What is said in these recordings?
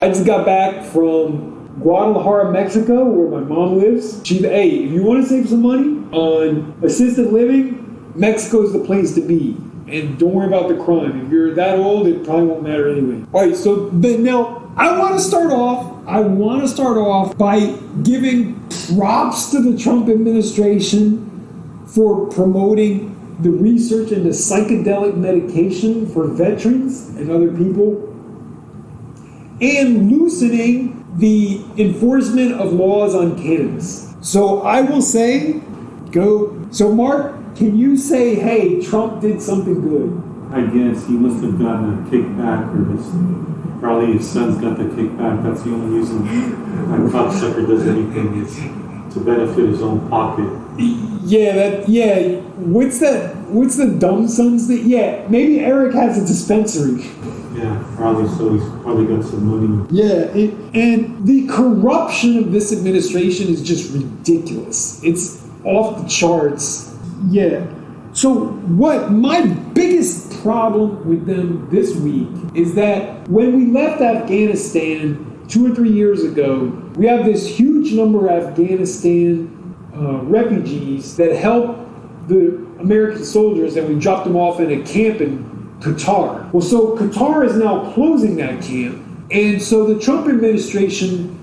I just got back from Guadalajara, Mexico, where my mom lives. Hey, if you want to save some money on assisted living, Mexico's the place to be. And don't worry about the crime. If you're that old, it probably won't matter anyway. All right, so now I want to start off by giving props to the Trump administration for promoting the research into psychedelic medication for veterans and other people, and loosening the enforcement of laws on cannabis. So I will say, So Mark, can you say, hey, Trump did something good? I guess he must have gotten a kickback, or probably his son's got the kickback. That's the only reason that cocksucker does anything is to benefit his own pocket. What's the dumb son's thing? Yeah, maybe Eric has a dispensary. Yeah, probably so. He's probably got some money. Yeah, and the corruption of this administration is just ridiculous. It's off the charts. Yeah. So what my biggest problem with them this week is that when we left Afghanistan 2 or 3 years ago, we have this huge number of Afghanistan refugees that help the American soldiers, and we dropped them off in a camp in Qatar. Well, so Qatar is now closing that camp, and so the Trump administration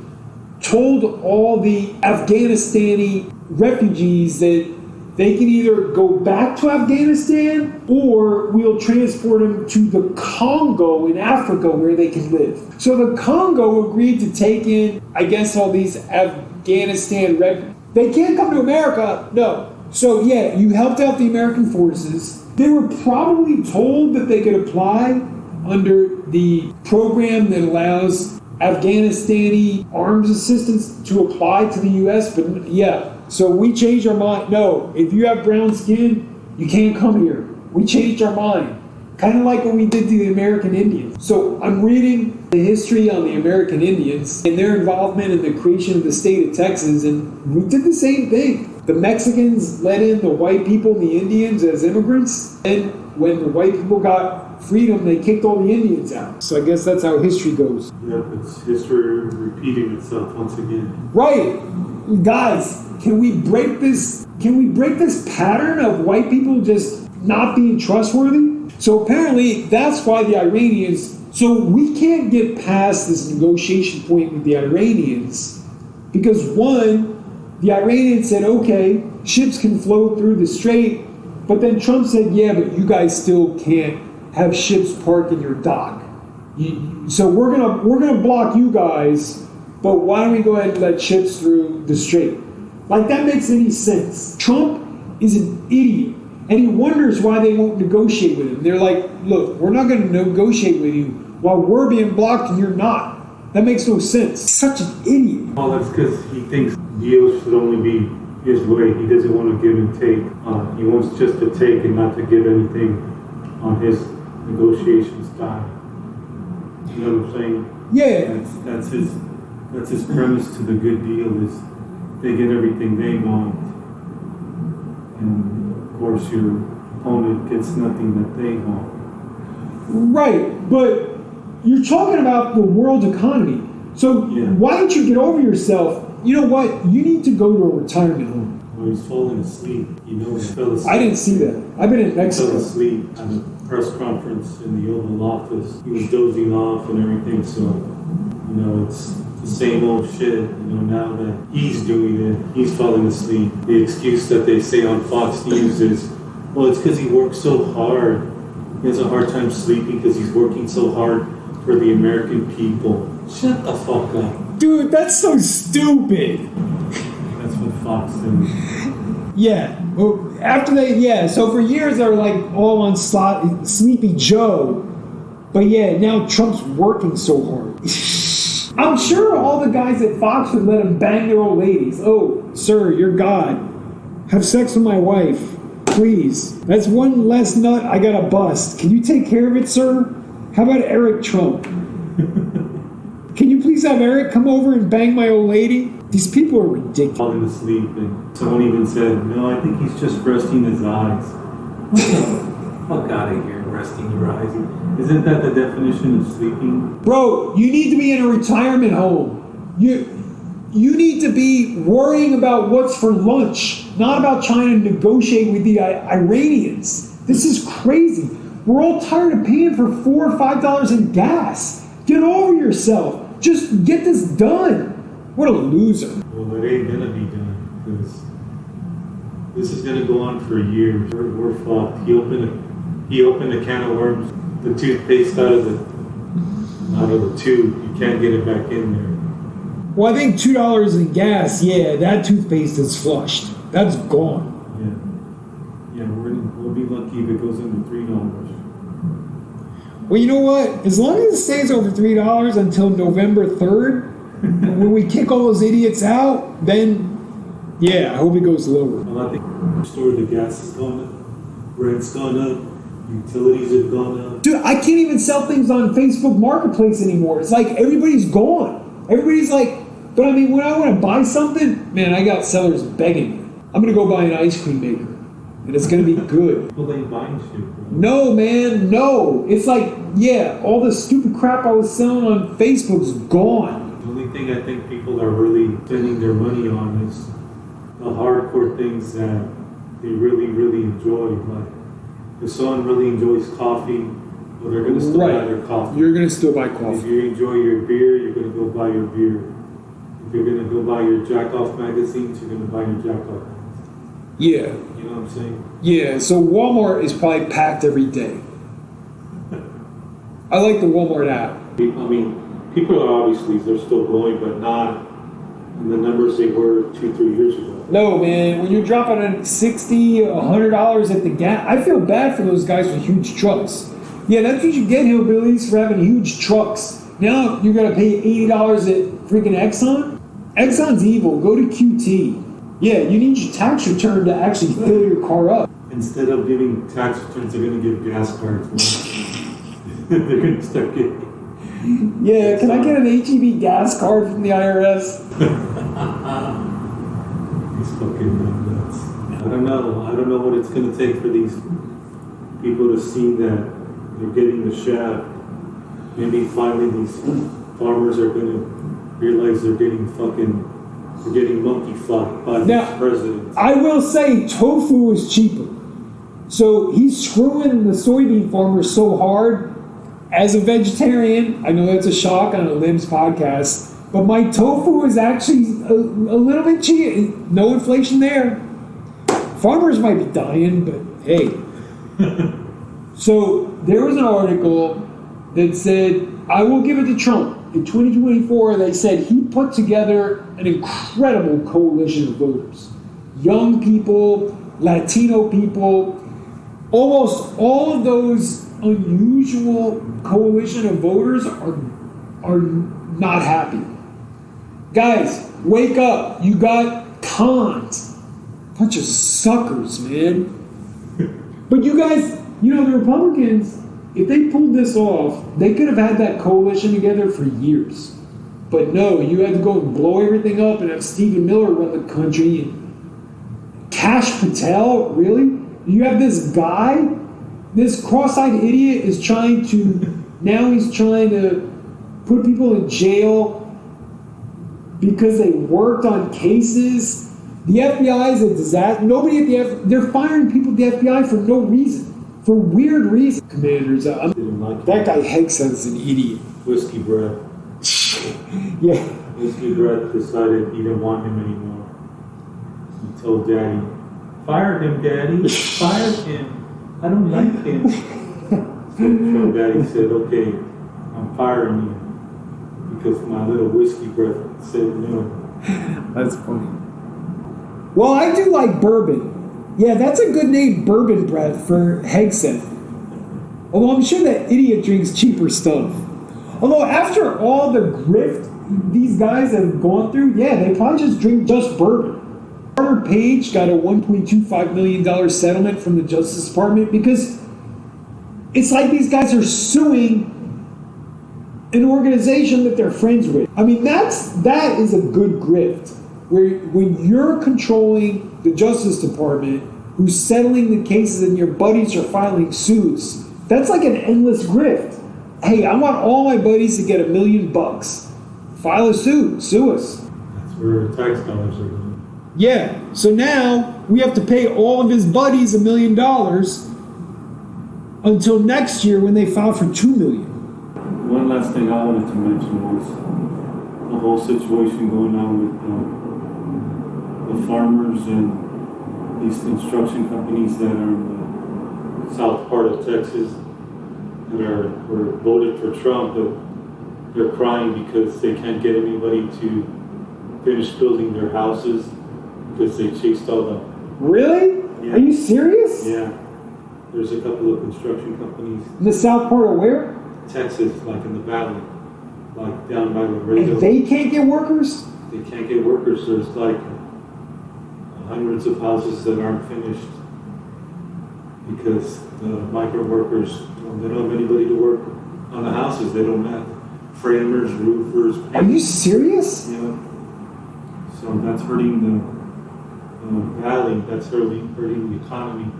told all the Afghanistani refugees that they can either go back to Afghanistan or we'll transport them to the Congo in Africa where they can live. So the Congo agreed to take in, I guess, all these Afghanistan refugees. They can't come to America, no. So yeah, you helped out the American forces. They were probably told that they could apply under the program that allows Afghanistani arms assistance to apply to the U.S., but yeah. So we changed our mind. No, if you have brown skin, you can't come here. We changed our mind. Kind of like what we did to the American Indians. So I'm reading the history on the American Indians and their involvement in the creation of the state of Texas, and we did the same thing. The Mexicans let in the white people and the Indians as immigrants, and when the white people got freedom, they kicked all the Indians out. So I guess that's how history goes. Yep, it's history repeating itself once again. Right. Guys, can we break this pattern of white people just not being trustworthy? So apparently that's why the Iranians, so we can't get past this negotiation point with the Iranians because one, the Iranians said, okay, ships can flow through the strait, but then Trump said, yeah, but you guys still can't have ships parked in your dock. So we're gonna block you guys, but why don't we go ahead and let ships through the strait? Like, that makes any sense. Trump is an idiot, and he wonders why they won't negotiate with him. They're like, look, we're not going to negotiate with you while we're being blocked and you're not. That makes no sense. Such an idiot. Well, that's because he thinks deals should only be his way. He doesn't want to give and take. He wants just to take and not to give anything on his negotiation style. You know what I'm saying? Yeah. That's his premise to the good deal is they get everything they want, and of course your opponent gets nothing that they want. Right, but you're talking about the world economy. So yeah. Why don't you get over yourself? You know what? You need to go to a retirement home. Well, he's falling asleep. You know, he fell asleep. I didn't see that. I've been in Mexico. He fell asleep at a press conference in the Oval Office. He was dozing off and everything, so, you know, it's the same old shit. You know, now that he's doing it, he's falling asleep. The excuse that they say on Fox News is, well, it's because he works so hard. He has a hard time sleeping because he's working so hard for the American people. Shut the fuck up. Dude, that's so stupid. That's what Fox did. Yeah. Well, after so for years they were like all on Sleepy Joe. But yeah, now Trump's working so hard. I'm sure all the guys at Fox would let him bang their old ladies. Oh, sir, you're God. Have sex with my wife, please. That's one less nut I gotta bust. Can you take care of it, sir? How about Eric Trump? Can you please have Eric come over and bang my old lady? These people are ridiculous. Falling asleep, and someone even said, no, I think he's just resting his eyes. What the fuck out of here. resting your eyes. Isn't that the definition of sleeping? Bro, you need to be in a retirement home. You need to be worrying about what's for lunch, not about trying to negotiate with the Iranians. This is crazy. We're all tired of paying for $4 or $5 in gas. Get over yourself. Just get this done. What a loser. Well, it ain't gonna be done, because this is gonna go on for years. We're fucked. He opened a can of worms. The toothpaste out of the tube. You can't get it back in there. Well, I think $2 in gas, yeah, that toothpaste is flushed. That's gone. Yeah, we'll be lucky if it goes into $3. Well, you know what? As long as it stays over $3 until November 3rd, when we kick all those idiots out, then, yeah, I hope it goes lower. Well, I think the gas has gone up, rent's gone up, utilities have gone up. Dude, I can't even sell things on Facebook Marketplace anymore. It's like everybody's gone. Everybody's like, but I mean, when I want to buy something, man, I got sellers begging me. I'm going to go buy an ice cream maker, and it's going to be good. People ain't buying shit, bro. No, man, no. It's like, yeah, all the stupid crap I was selling on Facebook's gone. The only thing I think people are really spending their money on is the hardcore things that they really, really enjoy. Like, if someone really enjoys coffee, well, they're going to still buy their coffee. You're going to still buy coffee. If you enjoy your beer, you're going to go buy your beer. If you're going to go buy your jack-off magazines, you're going to buy your jack-off magazines. Yeah. You know what I'm saying? Yeah, so Walmart is probably packed every day. I like the Walmart app. I mean, people are obviously, they're still going, but not in the numbers they were 2-3 years ago. No, man, when you're dropping $60, $100 at the gas, I feel bad for those guys with huge trucks. Yeah, that's what you get, hillbillies, for having huge trucks. Now you're going to pay $80 at freaking Exxon? Exxon's evil. Go to QT. Yeah, you need your tax return to actually fill your car up. Instead of giving tax returns, they're going to give gas cards. They're going to start getting... Yeah, can I get an HEB gas card from the IRS? It's fucking nuts. I don't know what it's going to take for these people to see that they're getting the shaft. Maybe finally these farmers are going to realize they're getting monkey fucked by the president. I will say tofu is cheaper. So he's screwing the soybean farmers so hard. As a vegetarian, I know that's a shock on a Limbs podcast, but my tofu is actually a little bit cheap. No inflation there. Farmers might be dying, but hey. So there was an article that said, I will give it to Trump. In 2024, they said he put together an incredible coalition of voters. Young people, Latino people, almost all of those unusual coalition of voters are not happy. Guys, wake up. You got cons. Bunch of suckers, man. But you guys, you know, the Republicans, if they pulled this off, they could have had that coalition together for years. But no, you had to go and blow everything up and have Stephen Miller run the country. And Cash Patel, really? You have this guy, this cross-eyed idiot is trying to, now he's trying to put people in jail because they worked on cases. The FBI is a disaster. Nobody at the FBI, they're firing people at the FBI for no reason. For weird reasons. Commanders, that guy Hegseth is an idiot. Whiskey Breath. Yeah. Whiskey Breath decided he didn't want him anymore. He told Daddy, fire him, Daddy. Fire him. I don't like him. So Daddy said, okay, I'm firing you. Because my little Whiskey Breath said no. That's funny. Well, I do like bourbon. Yeah, that's a good name, Bourbon Breath, for Hegseth. Although I'm sure that idiot drinks cheaper stuff. Although after all the grift these guys have gone through, yeah, they probably just drink just bourbon. Carter Page got a $1.25 million settlement from the Justice Department because it's like these guys are suing an organization that they're friends with. I mean, that is a good grift. Where when you're controlling the Justice Department, who's settling the cases and your buddies are filing suits, That's like an endless grift. Hey, I want all my buddies to get $1 million. File a suit. Sue us. That's where tax dollars are going. Yeah. So now we have to pay all of his buddies $1 million until next year when they file for $2 million. One last thing I wanted to mention was the whole situation going on with the farmers and these construction companies that are in the south part of Texas that were voted for Trump, but they're crying because they can't get anybody to finish building their houses because they chased all the... Really? Yeah. Are you serious? Yeah. There's a couple of construction companies. In the south part of where? Texas, like in the valley, like down by Laredo. And they can't get workers? They can't get workers. There's like hundreds of houses that aren't finished because the migrant workers, they don't have anybody to work on the houses. They don't have framers, roofers. Are you serious? Yeah. So that's hurting the valley. That's hurting the economy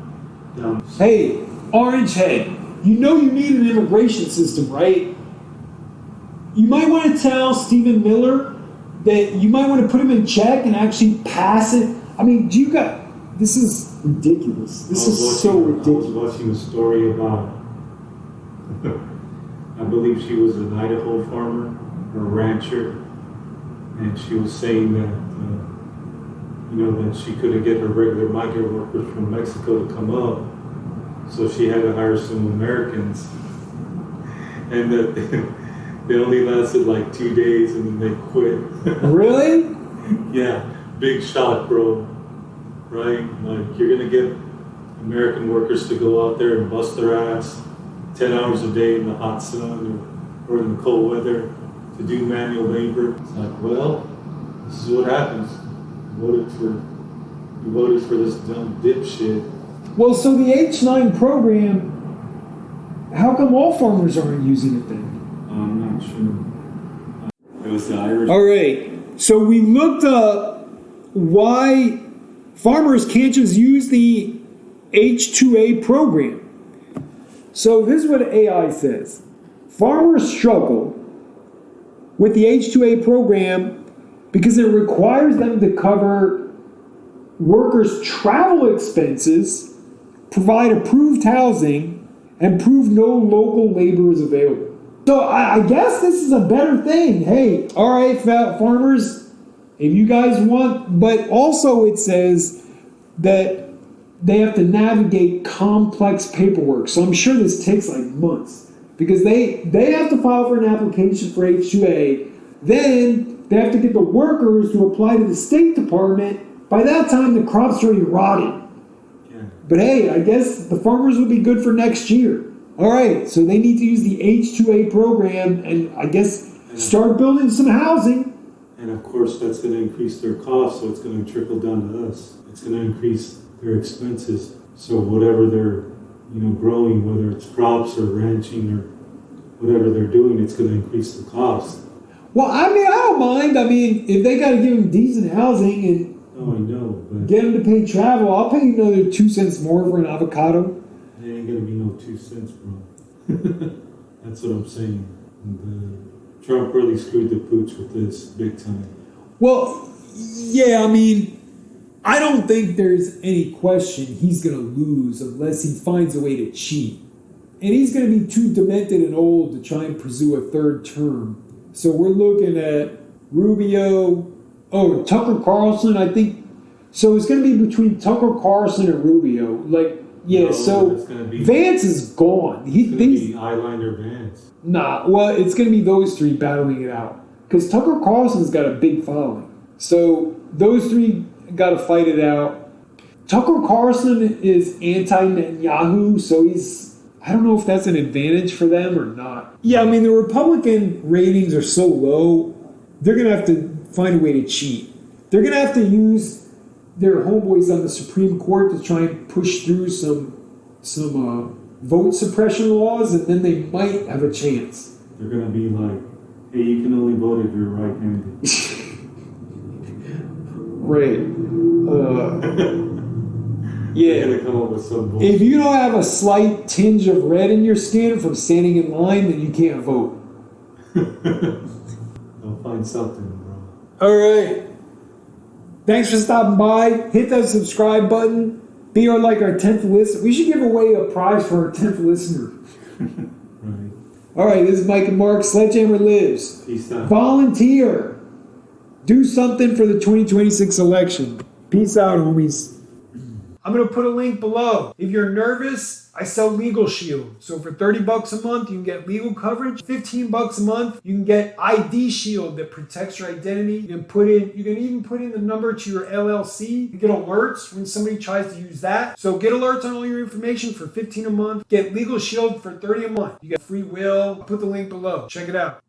down. Hey, Orange Head, you know you need an immigration system, right? You might want to tell Stephen Miller that you might want to put him in check and actually pass it. I mean, this is ridiculous. This is so ridiculous. I was watching a story about, I believe she was an Idaho farmer or a rancher, and she was saying that, that she couldn't get her regular migrant workers from Mexico to come up, so she had to hire some Americans, and that they only lasted like 2 days and then they quit. Really? Yeah, big shock, bro. Right? Like, you're gonna get American workers to go out there and bust their ass 10 hours a day in the hot sun or in the cold weather to do manual labor. It's like, well, this is what happens. You voted for this dumb dipshit. Well, so the H-9 program, how come all farmers aren't using it then? I'm not sure. It was the Irish. All right. So we looked up why farmers can't just use the H-2A program. So this is what AI says. Farmers struggle with the H-2A program because it requires them to cover workers' travel expenses, provide approved housing, and prove no local labor is available. So I guess this is a better thing. Hey, all right, farmers, if you guys want, but also it says that they have to navigate complex paperwork. So I'm sure this takes like months because they have to file for an application for H-2A. Then they have to get the workers to apply to the State Department. By that time, the crop's already rotted. Yeah. But hey, I guess the farmers will be good for next year. All right, so they need to use the H-2A program and I guess start building some housing. And of course, that's going to increase their costs, so it's going to trickle down to us. It's going to increase their expenses. So whatever they're, growing, whether it's crops or ranching or whatever they're doing, it's going to increase the cost. Well, I mean, I don't mind. I mean, if they got to give them decent housing and oh, I know, but get them to pay travel, I'll pay you another 2 cents more for an avocado. There ain't going to be no 2 cents, bro. That's what I'm saying. And, Trump really screwed the pooch with this big time. Well, yeah, I mean, I don't think there's any question he's going to lose unless he finds a way to cheat. And he's going to be too demented and old to try and pursue a third term. So we're looking at Rubio, Tucker Carlson, I think. So it's going to be between Tucker Carlson and Rubio. Vance is gone. It's going to be eyeliner Vance. Nah, well, it's going to be those three battling it out. Because Tucker Carlson's got a big following. So those three got to fight it out. Tucker Carlson is anti-Netanyahu, so I don't know if that's an advantage for them or not. Yeah, I mean, the Republican ratings are so low, they're going to have to find a way to cheat. They're going to have to use their homeboys on the Supreme Court to try and push through some vote suppression laws, and then they might have a chance. They're going to be like, hey, you can only vote if you're right-handed. Right. Yeah. They're gonna come up with some bullshit. If you don't have a slight tinge of red in your skin from standing in line, then you can't vote. They'll find something, bro. All right. Thanks for stopping by. Hit that subscribe button. Be our 10th listener. We should give away a prize for our 10th listener. Right. All right, this is Mike and Mark. Sledgehammer lives. Peace out. Volunteer. Do something for the 2026 election. Peace out, homies. I'm going to put a link below. If you're nervous, I sell Legal Shield. So for $30 a month, you can get legal coverage. $15 a month, you can get ID Shield that protects your identity. You can even put in the number to your LLC. You get alerts when somebody tries to use that. So get alerts on all your information for $15 a month. Get Legal Shield for $30 a month. You get free will. I'll put the link below. Check it out.